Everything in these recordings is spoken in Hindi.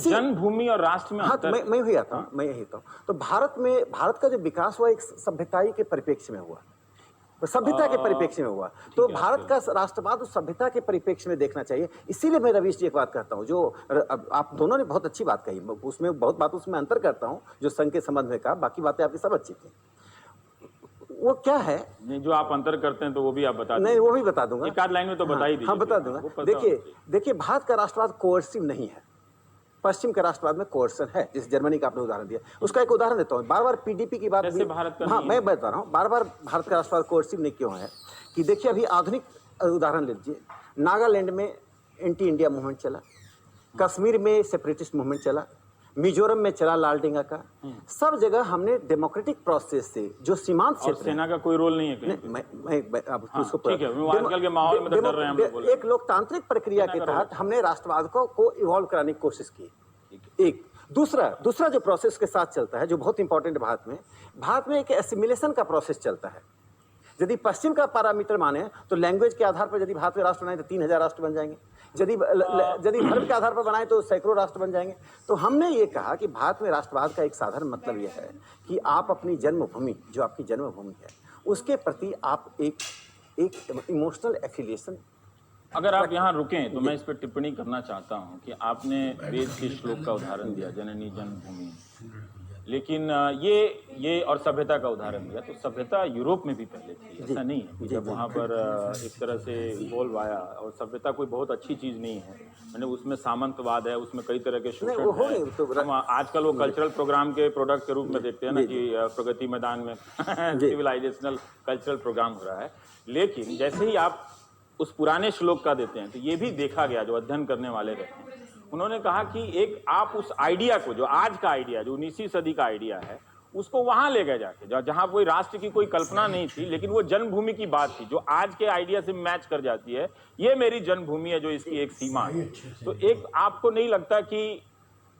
जन्मभूमि और राष्ट्र में अंतर। मैं यही आता हूँ, मैं यही आता हूँ। तो भारत का जो विकास हुआ एक सभ्यताई के परिप्रेक्ष्य में हुआ, सभ्यता के परिप्रेक्ष्य में हुआ। तो भारत का राष्ट्रवाद उस सभ्यता के परिप्रेक्ष्य में देखना चाहिए। इसीलिए मैं रवीश जी एक बात कहता हूँ, जो आप दोनों ने बहुत अच्छी बात कही, उसमें बहुत बात उसमें अंतर करता हूँ जो संघ के संबंध में कहा, बाकी बातें आपकी सब अच्छी थी। वो क्या है नहीं, जो आप अंतर करते हैं तो वो भी आप बता नहीं, वो भी बता दूंगा, एक आध लाइन में तो बता ही दीजिए। हाँ बता दूंगा। देखिए भारत का राष्ट्रवाद कोर्सिव नहीं है, पश्चिम के राष्ट्रवाद में कोर्सन है। जिस जर्मनी का आपने उदाहरण दिया, उसका एक उदाहरण देता हूँ। बार बार पीडीपी की बात, हाँ मैं बता रहा हूँ, बार बार भारत का राष्ट्रवाद कोर्सिव नहीं क्यों है कि देखिए अभी आधुनिक उदाहरण लीजिए, नागालैंड में एंटी इंडिया मूवमेंट चला, कश्मीर में सेपरेटिस्ट मूवमेंट चला, मिजोरम में चला लालडेंगा का। सब जगह हमने डेमोक्रेटिक प्रोसेस से जो सीमांत क्षेत्र, सेना का कोई रोल नहीं है कहीं? मैं अब उसको ठीक है, आजकल के माहौल में तो डर रहे हैं हम लोग। एक लोकतांत्रिक प्रक्रिया के तहत हमने राष्ट्रवाद को इवॉल्व कराने की कोशिश की। एक दूसरा जो प्रोसेस के साथ चलता है, जो बहुत इंपॉर्टेंट भारत में एक एसिमिलेशन का प्रोसेस चलता है। यदि पश्चिम का पैरामीटर माने तो लैंग्वेज के आधार पर यदि भारत में राष्ट्र बनाए तो 3000 राष्ट्र बन जाएंगे, यदि धर्म के आधार पर बनाए तो सैकड़ों राष्ट्र बन जाएंगे। तो हमने ये कहा कि भारत में राष्ट्रवाद का एक साधारण मतलब यह है कि आप अपनी जन्मभूमि, जो आपकी जन्मभूमि है, उसके प्रति आप एक इमोशनल एफिलिएशन। अगर आप यहाँ रुकें तो मैं इस पर टिप्पणी करना चाहता हूँ कि आपने वेद के श्लोक का उदाहरण दिया, जननी जन्मभूमि, लेकिन ये और सभ्यता का उदाहरण दिया। तो सभ्यता यूरोप में भी पहले थी, ऐसा नहीं है कि जब वहाँ पर एक तरह से इवॉल्व आया। और सभ्यता कोई बहुत अच्छी चीज़ नहीं है, मैंने उसमें सामंतवाद है, उसमें कई तरह के शोषण है। हम आजकल वो कल्चरल प्रोग्राम के प्रोडक्ट के रूप में देखते हैं ना कि प्रगति मैदान में सिविलाइजेशनल कल्चरल प्रोग्राम हो रहा है। लेकिन जैसे ही आप उस पुराने श्लोक का देते हैं तो ये भी देखा गया, जो अध्ययन करने वाले रहते हैं उन्होंने कहा कि एक आप उस आइडिया को, जो आज का आइडिया, जो 19वीं सदी का आइडिया है, उसको वहां ले गए जाके जहां कोई राष्ट्र की कोई कल्पना नहीं थी, लेकिन वो जन्मभूमि की बात थी जो आज के आइडिया से मैच कर जाती है। ये मेरी जन्मभूमि है, जो इसकी एक सीमा है। तो एक आपको नहीं लगता कि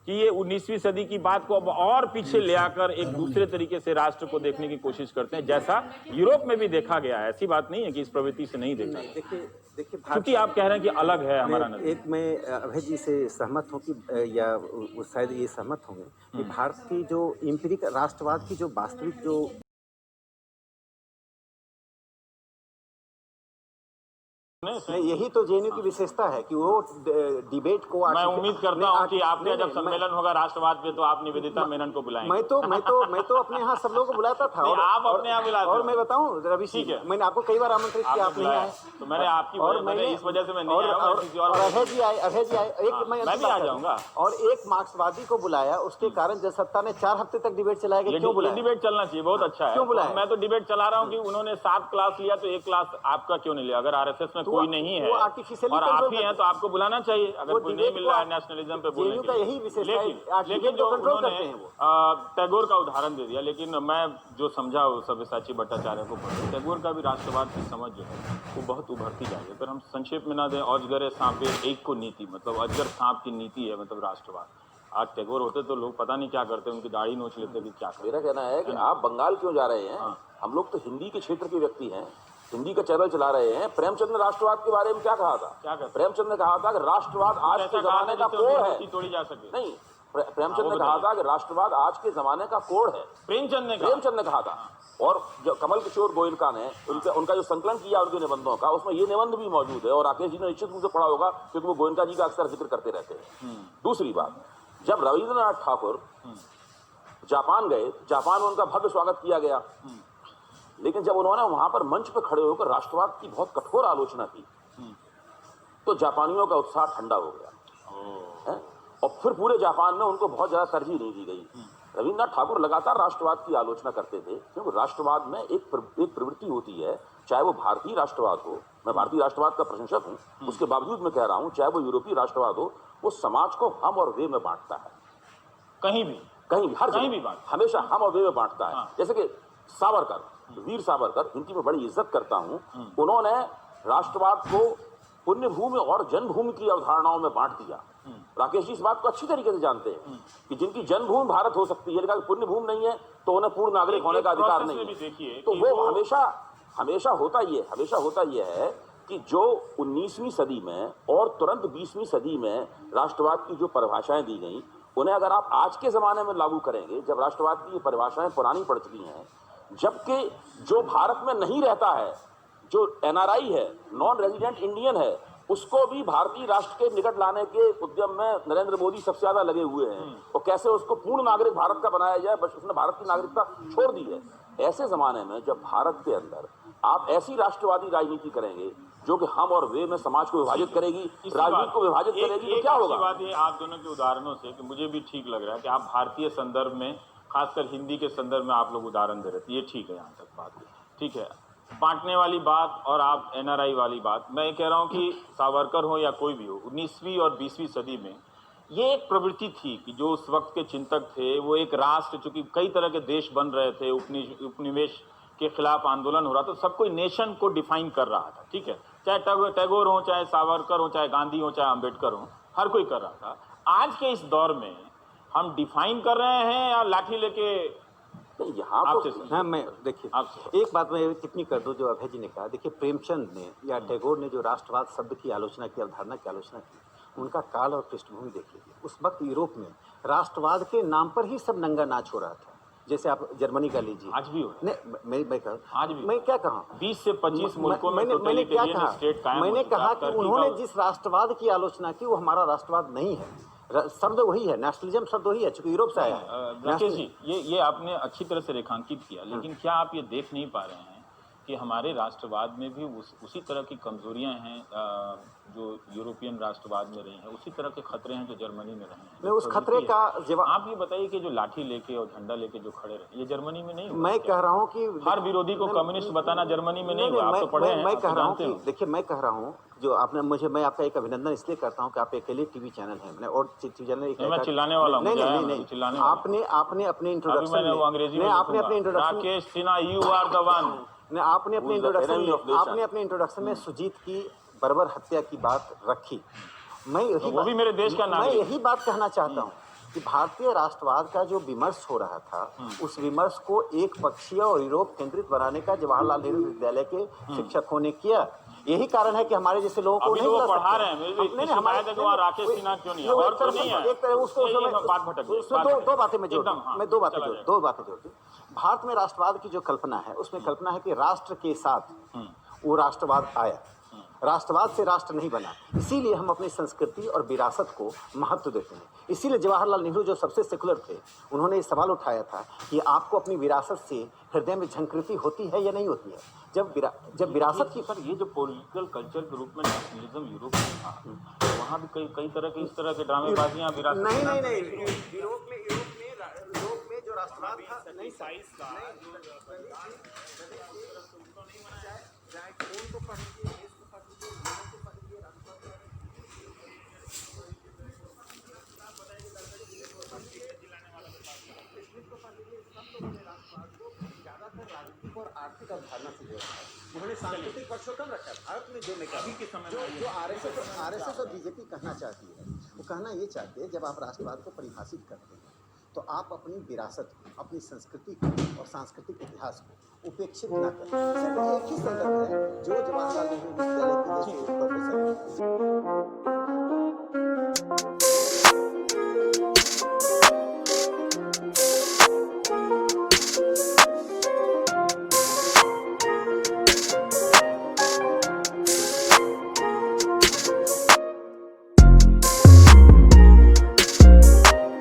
ये 19वीं सदी की बात को अब और पीछे ले आकर एक दूसरे तरीके से राष्ट्र को देखने की कोशिश करते हैं, जैसा यूरोप में भी देखा गया है? ऐसी बात नहीं है कि इस प्रवृत्ति से नहीं देखा। देखिए क्योंकि आप कह रहे हैं कि अलग है हमारा नजरिया। एक मैं अभय जी से सहमत हूँ कि या शायद ये सहमत होंगे कि भारत की जो एम्पिरिक राष्ट्रवाद की जो वास्तविक जो यही तो जेएनयू की विशेषता है कि वो डिबेट को, मैं उम्मीद करता हूँ कि आपने जब सम्मेलन होगा राष्ट्रवाद पे तो आप निवेदिता मेनन को बुलाएंगे। मैं तो अपने यहाँ सब लोगों को बुलाता था। और आप अपने यहाँ बुलाते और मैं बताऊँ रवि जी, मैंने आपको कई बार आमंत्रित किया, आप नहीं आए। तो मैंने आपकी इस वजह से मैं नहीं आया। और अभय जी आए, एक मैं भी आ जाऊंगा। और एक मार्क्सवादी को बुलाया, उसके कारण जनसत्ता ने 4 हफ्ते तक डिबेट चलाया। क्यों बुलाया? डिबेट चलना चाहिए, बहुत अच्छा है। क्यों बुलाया? मैं तो डिबेट चला रहा हूँ कि उन्होंने 7 क्लास लिया तो 1 क्लास आपका क्यों नहीं लिया? अगर आरएसएस में कोई नहीं है और आप ही हैं तो आपको बुलाना चाहिए। अगर कोई नहीं मिल रहा है नेशनलिज्म पे बोलने के लिए। लेकिन जो उन्होंने टैगोर का उदाहरण दे दिया, लेकिन मैं जो समझा वो सब्यसाची भट्टाचार्य को पढ़ा, टैगोर का भी राष्ट्रवाद की समझ जो है वो बहुत उभरती जा रही है। पर हम संक्षेप में ना दें, अजगर सांप एक को नीति, मतलब अजगर सांप की नीति है, मतलब राष्ट्रवाद। आज टैगोर होते तो लोग पता नहीं क्या करते, उनकी दाढ़ी नोच लेते कि क्या करते। मेरा कहना है कि आप बंगाल क्यों जा रहे हैं? हम लोग तो हिंदी के क्षेत्र के व्यक्ति हैं, हिंदी का चैनल चला रहे हैं। प्रेमचंद ने राष्ट्रवाद के बारे में क्या कहा था? प्रेमचंद ने कहा था कि राष्ट्रवाद आज के जमाने का कोड है। तोड़ी जा सके नहीं, प्रेमचंद ने कहा था कि राष्ट्रवाद आज के जमाने का कोड है। प्रेमचंद ने कहा था। और जो कमल किशोर गोयनका ने उनका जो संकलन किया उनके निबंधों का, उसमें ये निबंध भी मौजूद है। और राकेश जी ने निश्चित रूप से पढ़ा होगा क्योंकि वो गोयनका जी का अक्सर जिक्र करते रहते हैं। दूसरी बात, जब रविंद्रनाथ ठाकुर जापान गए, जापान में उनका भव्य स्वागत किया गया, लेकिन जब उन्होंने वहां पर मंच पर खड़े होकर राष्ट्रवाद की बहुत कठोर आलोचना की तो जापानियों का उत्साह ठंडा हो गया और फिर पूरे जापान में उनको बहुत ज्यादा तरजीह नहीं दी गई। रविन्द्रनाथ ठाकुर लगातार राष्ट्रवाद की आलोचना करते थे, क्योंकि राष्ट्रवाद में एक प्रवृत्ति होती है, चाहे वो भारतीय राष्ट्रवाद हो, मैं भारतीय राष्ट्रवाद का प्रशंसक हूं, उसके बावजूद मैं कह रहा हूं चाहे वो यूरोपीय राष्ट्रवाद हो, वो समाज को हम और वे में बांटता है। कहीं भी हर जगह हमेशा हम और वे में बांटता है। जैसे कि सावरकर, वीर सावरकर, जिनकी मैं बड़ी इज्जत करता हूं, उन्होंने राष्ट्रवाद को पुण्यभूमि और जन्मभूमि की अवधारणाओं में बांट दिया। राकेश जी इस बात को अच्छी तरीके से जानते हैं कि जिनकी जन्मभूमि भारत हो सकती है, लेकिन पुण्यभूमि नहीं है तो उन्हें पूर्ण नागरिक होने का अधिकार नहीं है। तो वो हमेशा होता ये है कि जो 19वीं सदी में और तुरंत 20वीं सदी में राष्ट्रवाद की जो परिभाषाएं दी गई, उन्हें अगर आप आज के ज़माने में लागू करेंगे, जब राष्ट्रवाद की ये परिभाषाएं पुरानी पड़ चुकी हैं, जबकि जो भारत में नहीं रहता है, जो NRI है, नॉन रेजिडेंट इंडियन है, उसको भी भारतीय राष्ट्र के निकट लाने के उद्यम में नरेंद्र मोदी सबसे ज्यादा लगे हुए हैं, और कैसे उसको पूर्ण नागरिक भारत का बनाया जाए, बस उसने भारत की नागरिकता छोड़ दी है। ऐसे जमाने में जब भारत के अंदर आप ऐसी राष्ट्रवादी राजनीति करेंगे जो कि हम और वे में समाज को विभाजित करेगी, राजनीति को विभाजित करेगी, तो क्या होगा? बात ये आप दोनों के उदाहरणों से कि मुझे भी ठीक लग रहा है कि आप भारतीय संदर्भ में, खासकर हिंदी के संदर्भ में आप लोग उदाहरण दे रहे थे, ये ठीक है, यहाँ तक बात ठीक है। बांटने वाली बात और आप NRI वाली बात, मैं कह रहा हूँ कि सावरकर हो या कोई भी हो, 19वीं और 20वीं सदी में ये एक प्रवृत्ति थी कि जो उस वक्त के चिंतक थे, वो एक राष्ट्र, चूंकि कई तरह के देश बन रहे थे, उपनिवेश के खिलाफ आंदोलन हो रहा था, सब कोई नेशन को डिफाइन कर रहा था, ठीक है, चाहे टैगोर हो, चाहे सावरकर हो, चाहे गांधी हो, चाहे अम्बेडकर हो, हर कोई कर रहा था। आज के इस दौर में हम डिफाइन कर रहे हैं या लाठी लेके? यहाँ हाँ, मैं देखिए एक बात मैं टिप्पणी कर दूं जो अभय जी ने कहा। देखिए, प्रेमचंद ने या टैगोर ने जो राष्ट्रवाद शब्द की आलोचना की, अवधारणा की आलोचना की, उनका काल और पृष्ठभूमि देख लीजिए। उस वक्त यूरोप में राष्ट्रवाद के नाम पर ही सब नंगा नाच हो रहा था। जैसे आप जर्मनी का लीजिए, आज भी हो, मैं क्या कहा, 20 से 25 मुल्कों में मैंने क्या कहा, मैंने कहा कि उन्होंने का जिस राष्ट्रवाद की आलोचना की वो हमारा राष्ट्रवाद नहीं है। शब्द वही है, नेशनलिज्म शब्द वही है, चूंकि यूरोप से आया है। राकेश जी, ये आपने अच्छी तरह से रेखांकित किया, लेकिन क्या आप ये देख नहीं पा रहे हैं कि हमारे राष्ट्रवाद में भी उसी तरह की कमजोरियां हैं जो यूरोपियन राष्ट्रवाद में रही हैं, उसी तरह के खतरे हैं जो जर्मनी में रहे हैं? मैं उस खतरे का जवाब, आप ये बताइए कि जो लाठी लेके और झंडा लेके जो खड़े रहे, ये जर्मनी में नहीं हुआ? मैं कह रहा हूँ कि हर विरोधी को कम्युनिस्ट बताना जर्मनी में नहीं हुआ। आप तो पढ़े हैं, मैं कह रहा हूँ कि देखिए, मैं कह रहा हूँ जो आपने मुझे, मैं आपका एक अभिनंदन इसलिए करता हूँ कि आप अकेले टीवी चैनल हैं, मैंने और टीवी चैनल मैं चिल्लाने वाला हूँ? नहीं, आपने अपने इंट्रोडक्शन में, अंग्रेजी में आपने अपने introduction, Rakesh Sinha, you are the one, आपने अपने इंट्रोडक्शन में सुजीत की बर्बर हत्या की बात रखी। मैं यही वो भी मेरे देश का नाम, मैं यही बात कहना चाहता हूँ कि भारतीय राष्ट्रवाद का जो विमर्श हो रहा था, उस विमर्श को एक पक्षीय और यूरोप केंद्रित बनाने का जवाहरलाल नेहरू विश्वविद्यालय के शिक्षकों ने किया। यही कारण है कि हमारे जैसे लोगों को नहीं पढ़ा रहे हैं। हमारे राकेश सिन्हा क्यों नहीं है? और तो नहीं है, एक तरह उसको दो बातें मैं जोड़ दो बातें जोड़ दूं। भारत में राष्ट्रवाद की जो कल्पना है, उसमें कल्पना है कि राष्ट्र के साथ वो राष्ट्रवाद आया, राष्ट्रवाद से राष्ट्र नहीं बना। इसीलिए हम अपनी संस्कृति और विरासत को महत्व देते हैं। इसीलिए जवाहरलाल नेहरू जो सबसे सेकुलर थे, उन्होंने ये सवाल उठाया था कि आपको अपनी विरासत से हृदय में झंकृति होती है या नहीं होती है। जब विरासत की, सर, ये जो पॉलिटिकल कल्चर के रूप में नेशनलिज्म यूरोप में था, तो वहाँ भी कई तरह के इस तरह के ड्रामेबाजियाँ विरासत नहीं यूरोप में जो राष्ट्रवाद था, नहीं और आर्थिक अवधारणा से जोड़ा है। उन्होंने सांस्कृतिक पक्ष को कम रखा। भारत में जो जो आरएसएस और बीजेपी कहना चाहती है, वो कहना ये चाहती है, जब आप राष्ट्रवाद को परिभाषित करते हैं तो आप अपनी विरासत को, अपनी संस्कृति को और सांस्कृतिक इतिहास को उपेक्षित न करें। सिर्फ एक ही संदर्भ है जो जवाहरलाल नेहरू विश्वविद्यालय के जैसे प्रोफेसर